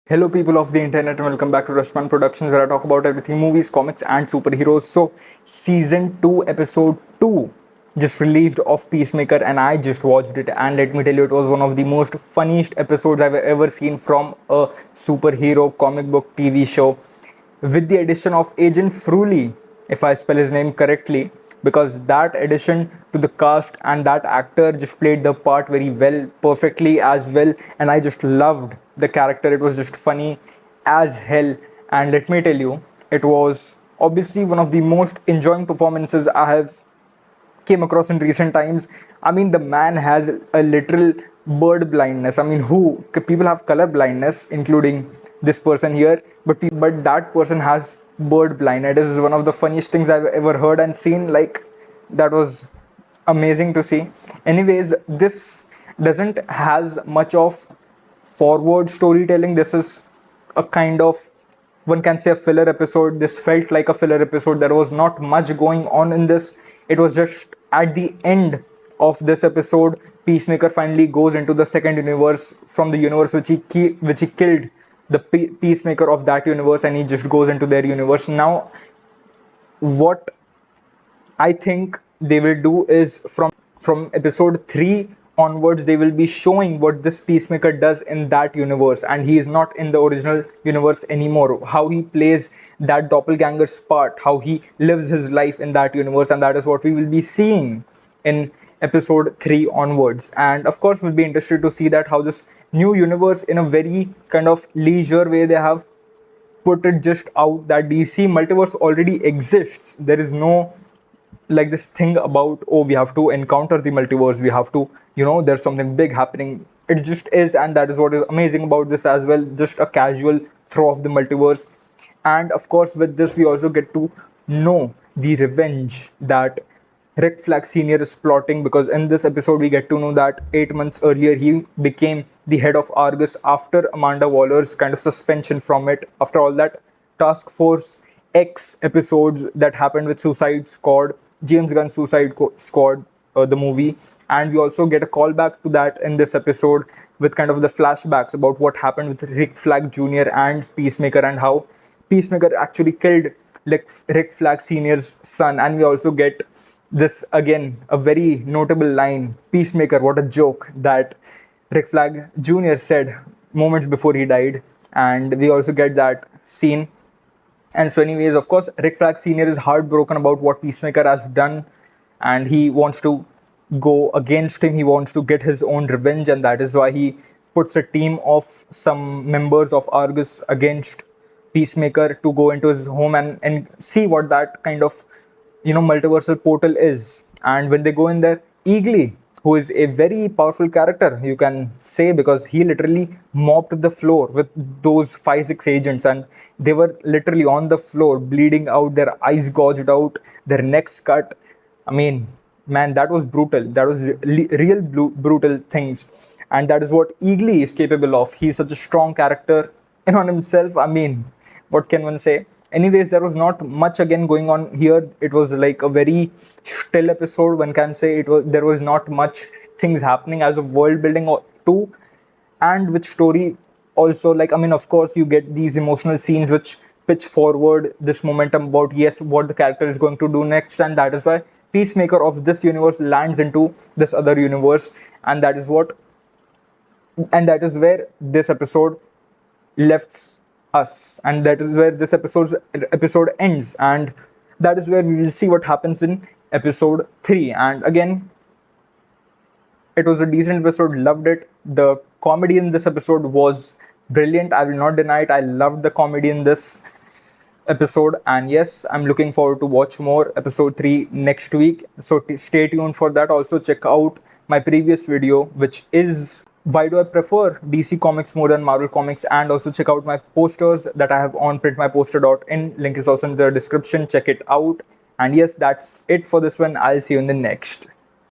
Hello, people of the internet, and welcome back to Rashman Productions, where I talk about everything movies, comics, and superheroes. So, season 2, episode 2 just released of Peacemaker, and I just watched it. And let me tell you, it was one of the most funniest episodes I've ever seen from a superhero comic book TV show, with the addition of Agent Fruely, if I spell his name correctly, because that addition to the cast and that actor just played the part very well, perfectly as well, and I just loved the character. It was just funny as hell, and let me tell you, it was obviously one of the most enjoying performances I have came across in recent times. I mean, the man has a literal bird blindness. I mean, who people have color blindness, including this person here, but that person has bird blindness. This is one of the funniest things I've ever heard and seen. Like, that was amazing to see. Anyways, this doesn't has much of forward storytelling. This is a kind of, one can say, a filler episode. This felt like a filler episode. There was not much going on in this. It was just at the end of this episode, Peacemaker finally goes into the second universe from the universe which he killed the Peacemaker of that universe, and he just goes into their universe. Now, what I think they will do is from episode 3 onwards, they will be showing what this Peacemaker does in that universe, and he is not in the original universe anymore. How he plays that doppelganger's part, how he lives his life in that universe, and that is what we will be seeing in episode 3 onwards. And of course, we'll be interested to see that how this new universe, in a very kind of leisure way, they have put it just out that DC multiverse already exists. There is no like this thing about, oh, we have to encounter the multiverse, we have to, there's something big happening. It just is, and that is what is amazing about this as well, just a casual throw of the multiverse. And of course, with this we also get to know the revenge that Rick Flag Sr. is plotting, because in this episode we get to know that 8 months earlier he became the head of Argus after Amanda Waller's kind of suspension from it, after all that Task Force X episodes that happened with Suicide Squad, James Gunn's Squad, the movie. And we also get a callback to that in this episode with kind of the flashbacks about what happened with Rick Flag Jr. and Peacemaker, and how Peacemaker actually killed Rick Flag Sr.'s son. And we also get this, again, a very notable line, Peacemaker, what a joke, that Rick Flag Jr. said moments before he died. And we also get that scene. And so anyways, of course, Rick Flag Sr. is heartbroken about what Peacemaker has done, and he wants to go against him. He wants to get his own revenge, and that is why he puts a team of some members of Argus against Peacemaker to go into his home and see what that kind of, multiversal portal is. And when they go in there, Eagly, who is a very powerful character, you can say, because he literally mopped the floor with those 5-6 agents, and they were literally on the floor, bleeding out, their eyes gouged out, their necks cut. I mean, man, that was brutal. That was real brutal things. And that is what Eagly is capable of. He's such a strong character in on himself. I mean, what can one say? Anyways, there was not much again going on here. It was like a very still episode, one can say. There was not much things happening as of world building too, and with story also. Like, I mean, of course, you get these emotional scenes which pitch forward this momentum about, yes, what the character is going to do next. And that is why Peacemaker of this universe lands into this other universe, and that is where this episode left us, and that is where this episode ends, and that is where we will see what happens in episode 3. And again, it was a decent episode, loved it. The comedy in this episode was brilliant, I will not deny it. I loved the comedy in this episode, and yes, I'm looking forward to watch more episode 3 next week, so stay tuned for that. Also, check out my previous video, which is why do I prefer DC Comics more than Marvel Comics, and also check out my posters that I have on printmyposter.in. Link is also in the description. Check it out. And yes, that's it for this one. I'll see you in the next.